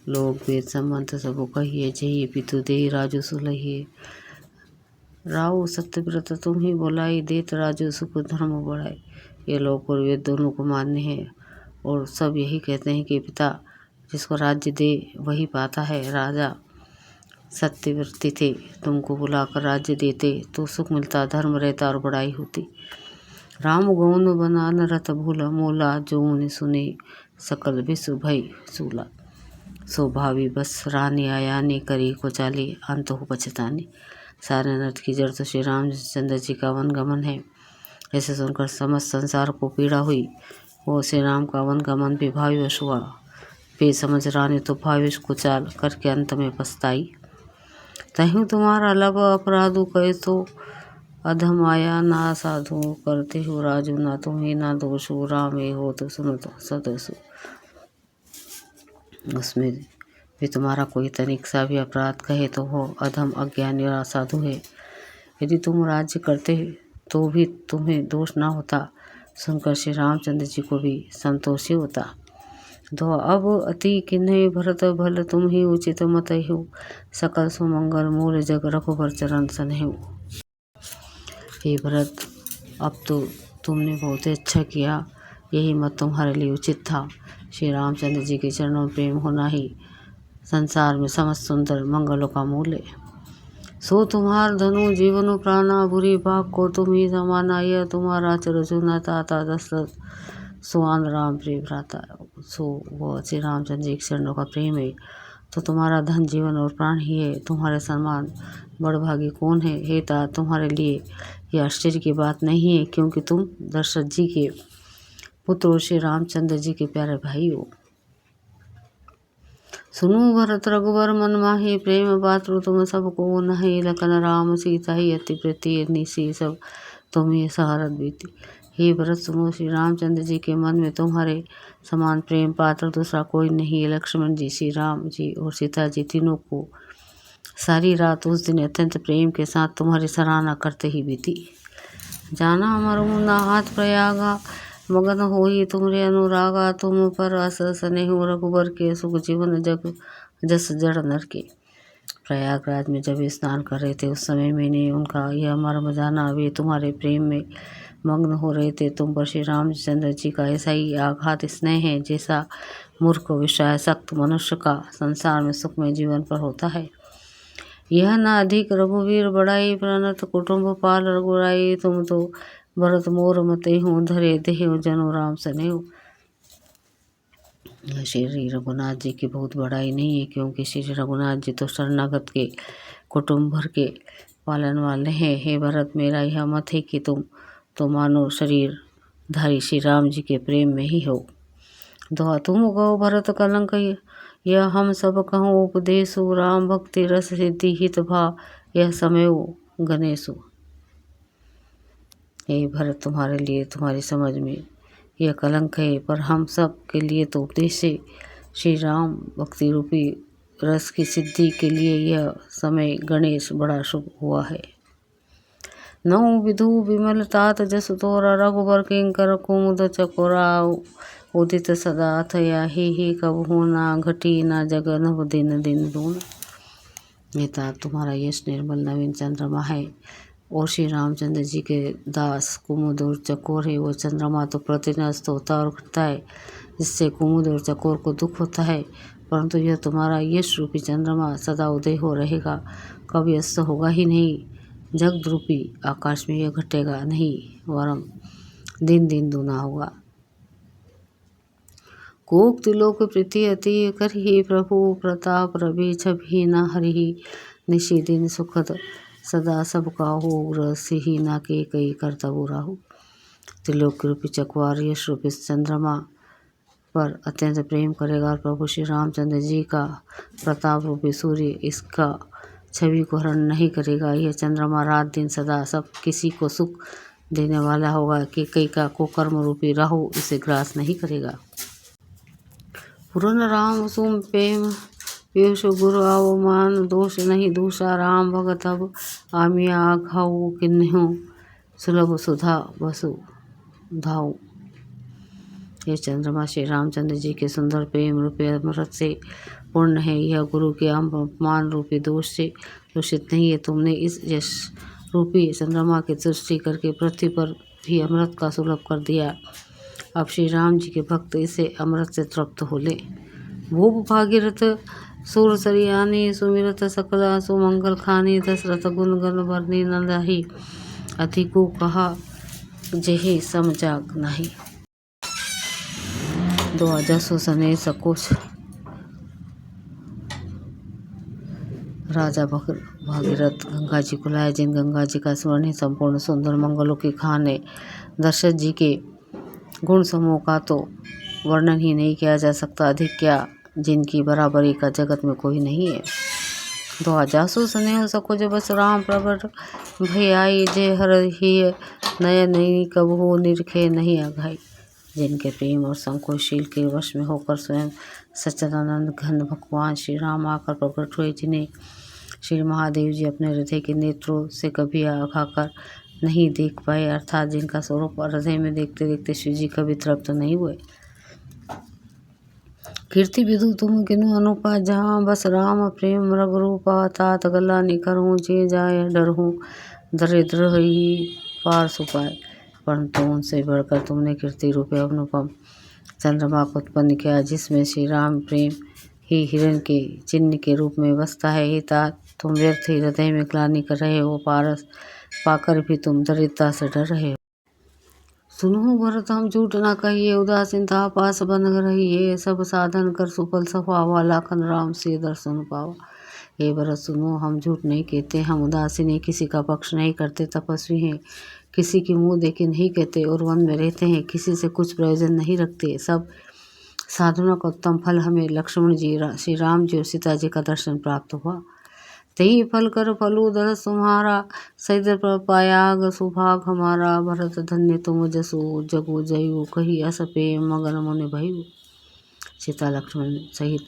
लोक वेद संबंध सब कहिए, जही पितु देहि राजू सुलहिए। राहु सत्यव्रत तुम ही बोलाई, देत राजू सुख धर्म बढ़ाए। ये लोक और वेद दोनों को मान्य है और सब यही कहते हैं कि पिता जिसको राज्य दे वही पाता है। राजा सत्यव्रती थे, तुमको बुलाकर राज्य देते तो सुख मिलता, धर्म रहता और बड़ाई होती। राम गौन बना नरत भूला, मोला जो मुनि सुने सकल विश्व भय सूला। सो भावी बस रानी आया ने, करी को चाली अंत हो पछताने। सारे अनर्थ की जड़ तो श्री रामचंद्र जी का वन गमन है। ऐसे सुनकर समस्त संसार को पीड़ा हुई। वो श्री राम का वन गमन भी भाविवश हुआ। बेसमझ रानी तो भाविवश को चाल करके अंत में पछताई। तहु तुम्हारा लब अपराधु कहे, तो अधम आया ना साधु करते हो राजू, ना तुम्हें ना दोषो राम ए हो तो सुनो तो सदसु। उसमें भी तुम्हारा कोई तनिक सा भी अपराध कहे तो वो अधम अज्ञानी और असाधु है। यदि तुम राज्य करते तो भी तुम्हें दोष ना होता। सुनकर श्री रामचंद्र जी को भी संतोषी होता। तो अब अति किन्हे भरत भल, तुम ही उचित मत हो, सकल सुमंगल मूल जग रघुबर चरण सनहु। हे भरत, अब तो तुमने बहुत ही अच्छा किया, यही मत तुम्हारे लिए उचित था। श्री रामचंद्र जी के चरणों में प्रेम होना ही संसार में समस्त सुंदर मंगलों का मूल है। सो तुम्हार धनु जीवनु प्राणा, बुरी भाग को तुम ही समाना। यह तुम्हारा चरजुना ताता दशरथ, सुआन राम प्रिय भ्राता। सो वो श्री रामचंद्र जी के चरणों का प्रेम है तो तुम्हारा धन जीवन और प्राण ही है। तुम्हारे समान बड़भागी कौन है। हे तात, तुम्हारे लिए यह आश्चर्य की बात नहीं है, क्योंकि तुम दशरथ जी के पुत्र और श्री रामचंद्र जी के प्यारे भाई हो। सुनु भरत रघुबर मन माही, प्रेम पात्रु तुम सबको नहीं। लखन राम सीता ही अति प्रीति, निसी सब तुम ही सहारत बीती। हे भरत, सुनो, श्री रामचंद्र जी के मन में तुम्हारे समान प्रेम पात्र दूसरा कोई नहीं है। लक्ष्मण जी, श्री राम जी और सीता जी तीनों को सारी रात उस दिन अत्यंत प्रेम के साथ तुम्हारी सराहना करते ही बीती। जाना मरु ना हाथ प्रयागा, मगन होई तुमरे अनुरागा। तुम पर अस स्नेहु रघुबर के, सुख जीवन जग जस जड़ नर के। प्रयागराज में जब स्नान कर रहे थे उस समय मैंने उनका यह मर्म जाना। वे तुम्हारे प्रेम में मग्न हो रहे थे। तुम पर श्री रामचंद्र जी का ऐसा ही आघात स्नेह है जैसा मूर्ख विषय सक्त मनुष्य का संसार में सुखमय जीवन पर होता है। यह न अधिक रघुवीर बड़ाई, प्रणत कुटुंब पाल रघुराई। तुम तो भरत मोर मते हूँ, धरे देहु जनु राम सनेहु। श्री रघुनाथ जी की बहुत बड़ाई नहीं है, क्योंकि श्री रघुनाथ जी तो शरणागत के कुटुंब भर के पालन वाले हैं। हे भरत, मेरा यह मत है कि तुम तो मानो शरीर धारी श्री राम जी के प्रेम में ही हो। दोहा तुम गौ भरत कलंक, यह हम सब कहूँ उपदेशु। राम भक्ति रस सिद्धि हित भा, यह समय गणेशु। हे भरत, तुम्हारे लिए तुम्हारी समझ में यह कलंक है, पर हम सब के लिए तो उपदेश है। श्री राम भक्ति रूपी रस की सिद्धि के लिए यह समय गणेश बड़ा शुभ हुआ है। नौ विधु विमल तात जस तोरा, रघुबर किंकर कुमुद चकोरा। उदित सदा थया ही कबहू ना, घटी ना जग नव दिन दिन दून। नेता तुम्हारा यश निर्मल नवीन चंद्रमा है और श्री रामचंद्र जी के दास कुमुद और चकोर है। वो चंद्रमा तो प्रतिदिन अस्त होता और घटता है, जिससे कुमुद और चकोर को दुख होता है, परंतु यह तुम्हारा यश रूपी चंद्रमा सदा उदय हो रहेगा, कभी अस्त होगा ही नहीं। जग रूपी आकाश में यह घटेगा नहीं, वरम दिन दिन दूना होगा। कोक तिलोक प्रीति अति करहि, प्रभु प्रताप रवि छवि न हरिहि। निशि दिन सुखद सदा सबका हो, रसिहि ना के कई करतबु राहु। त्रिलोक रूपी चकवार यश रूपी चंद्रमा पर अत्यंत प्रेम करेगा और प्रभु श्री रामचंद्र जी का प्रताप रूपी सूर्य इसका छवि को हरण नहीं करेगा। यह चंद्रमा रात दिन सदा सब किसी को सुख देने वाला होगा कि कई का कुकर्म रूपी राहु इसे ग्रास नहीं करेगा। पुरन राम सुम प्रेम पीयूष गुरु अवमान, दोष नहीं दूषा राम भगत अब आमिया घाऊ किन्हु। सुलभ सुधा वसु धाऊ। ये चंद्रमा श्री रामचंद्र जी के सुंदर प्रेम रूपी अमृत से पूर्ण है। यह गुरु के अपमान रूपी दोष से दूषित नहीं है। तुमने इस यश रूपी चंद्रमा की सृष्टि करके पृथ्वी पर भी अमृत का सुलभ कर दिया। अब श्री राम जी के भक्त इसे अमृत से तृप्त हो ले। भूप भागीरथ सूर सरियानी सुमिरत सकला सुमंगल खानी दशरथ गुण गण भरनी नंदाही अधिको कहा जेहि समझाग नहीं। 2000 सने सकोच राजा भागीरथ गंगा जी को लाए, जिन गंगा जी का स्मरण ही संपूर्ण सुंदर मंगलों की खान है। दशरथ जी के गुण समूह का तो वर्णन ही नहीं किया जा सकता, अधिक क्या जिनकी बराबरी का जगत में कोई नहीं है। 2000 स्नेह सको जब बस राम प्रगट भई आई, जय हर ही नय नई कबहू निरखे नहीं अघाई। जिनके प्रेम और संकोचशील के वश में होकर स्वयं सच्चिदानंद घन भगवान श्री राम आकर प्रकट हुए, जिन्हें श्री महादेव जी अपने हृदय के नेत्रों से कभी आघाकर नहीं देख पाए, अर्थात जिनका स्वरूप हृदय में देखते देखते शिव जी कभी तृप्त नहीं हुए। कीर्ति विदु तुम किनु अनुपा, जहाँ बस राम प्रेम मृग रूपा, तात गला निकरूँ जे जाय डरहूँ, दरिद्र ही पार सुपाए। परंतु उनसे बढ़कर तुमने कीर्ति रूपे अनुपम चंद्रमा को उत्पन्न किया, जिसमें श्री राम प्रेम ही हिरण के चिन्ह के रूप में बसता है। हे तात, तुम व्यर्थ ही हृदय में ग्लानि कर रहे हो, पारस पाकर भी तुम दरिद्रता से डर रहे हो। सुनो भरत हम झूठ न कहिए, उदासीनता पास बन रहिए, सब साधन कर सुफल सफावा, लाखन राम से दर्शन पावा। हे भरत सुनो, हम झूठ नहीं कहते, हम उदासीन हैं, किसी का पक्ष नहीं करते, तपस्वी हैं, किसी की मुँह देखे नहीं कहते और वन में रहते हैं, किसी से कुछ प्रयोजन नहीं रखते। सब साधनों का उत्तम फल हमें लक्ष्मण जी, श्री राम जी और सीता जी का दर्शन प्राप्त हुआ। तेहि फल कर फलू दरस तुम्हारा, सहित पायाग सुभाग हमारा। भरत धन्य तुम जसु जगु जयु, कही अस प्रेम मगन मुनि भयु। सीता लक्ष्मण सहित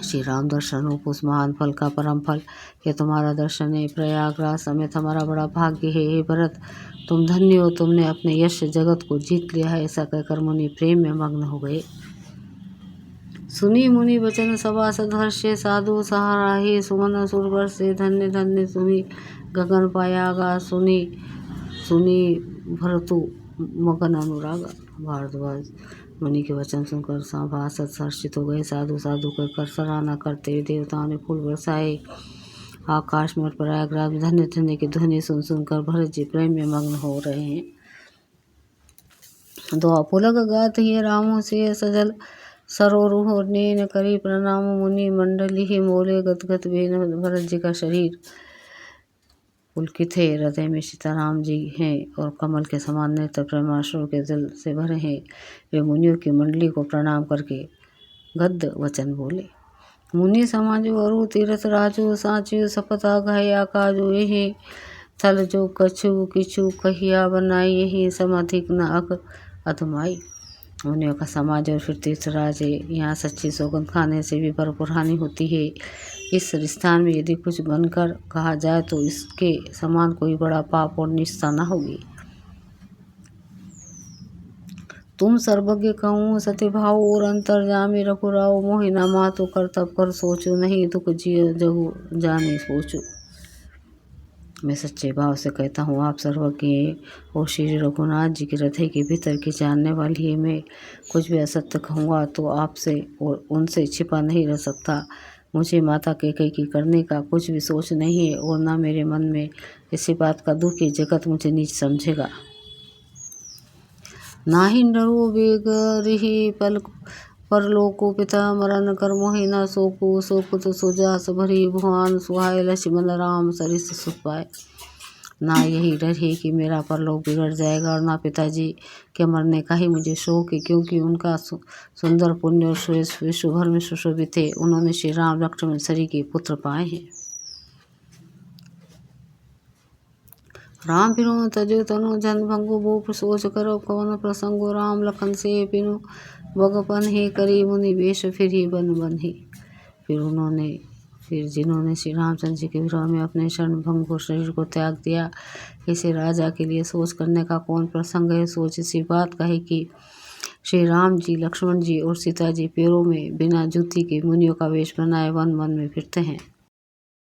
श्री राम दर्शन रूप उस महान फल का परम फल ये तुम्हारा दर्शन है। प्रयागराज समेत हमारा बड़ा भाग्य है। हे भरत, तुम धन्य हो, तुमने अपने यश जगत को जीत लिया है। ऐसा कहकर मुनि प्रेम में मग्न हो गए। सुनी मुनि वचन सभा सदहर्षे, साधु सहाराहे सुमन सुरवर से, धन्य धन्य सुनी गगन पायागा, सुनी सुनी भरतु मगन अनुरागा। भारद्वाज मुनि के वचन सुनकर सभासद हर्षित हो गए। साधु साधु कहकर सराहना करते हुए देवताओं ने फूल बरसाए। आकाश में और प्रयागराज में धन्य धन्य की ध्वनि सुन सुनकर भरत जी प्रेम में मग्न हो रहे हैं। दो पुलक गात ही रामो से सजल, सरोरुह नैन करी प्रणाम, मुनि मंडली ही मोले गदगद बेन। भरत जी का शरीर पुलकित है, हृदय में सीताराम जी हैं और कमल के समान नेत्र प्रेमाश्रु के जल से भरे हैं। वे मुनियों की मंडली को प्रणाम करके गद्य वचन बोले। मुनि समाजो अरु तीरथ राजो, साचु सपता घाया काजो, यही थल जो कछु किछु कहिया बनाई, यही समाधिक न अग अधमाई। मुनियों का समाज और फिर तीर्थराज है, यहाँ सच्ची सौगंध खाने से भी भरपूर हानि होती है। इस स्थान में यदि कुछ बनकर कहा जाए तो इसके समान कोई बड़ा पाप और निष्ठा न होगी। तुम सर्वज्ञ कहूँ सत्यभाव और अंतर्जामी रघुराव, मोहिना मातु कर तब कर सोचो, नहीं दुख जियो जगु जाने सोचो। मैं सच्चे भाव से कहता हूँ, आप सर्वज्ञ और श्री रघुनाथ जी के हृदय के भीतर की जानने वाली है। मैं कुछ भी असत्य कहूँगा तो आपसे और उनसे छिपा नहीं रह सकता। मुझे माता कैकेयी की करने का कुछ भी सोच नहीं है और ना मेरे मन में इसी बात का दुख कि जगत मुझे नीच समझेगा। नाही डरो बेग रिहि पल परलोको, पिता मरण कर मोहि न सोको, सोकुत सुजास भरी भुआन सुहाय, लक्ष्मण राम सरिस सुख पाए। ना यही डर है कि मेरा परलोक बिगड़ जाएगा और ना पिताजी के मरने का ही मुझे शोक है, क्योंकि उनका सुंदर पुण्य और सुरेश विश्व भर में सुशोभित है। उन्होंने श्री राम लक्ष्मण सरी के पुत्र पाए हैं। राम फिरो तजो तनु जन भंगु, भूप सोच करो कवन प्रसंगो, राम लखन से पिनु बगपन ही करी, मुनि वेश फिर ही बन बन ही। फिर जिन्होंने श्री रामचंद्र जी के विरोध में अपने शरण भंगुर शरीर को त्याग दिया, इसे राजा के लिए सोच करने का कौन प्रसंग है। सोच इसी बात का है कि श्री राम जी, लक्ष्मण जी और सीता जी पैरों में बिना जूती के मुनियों का वेश बनाए वन वन में फिरते हैं।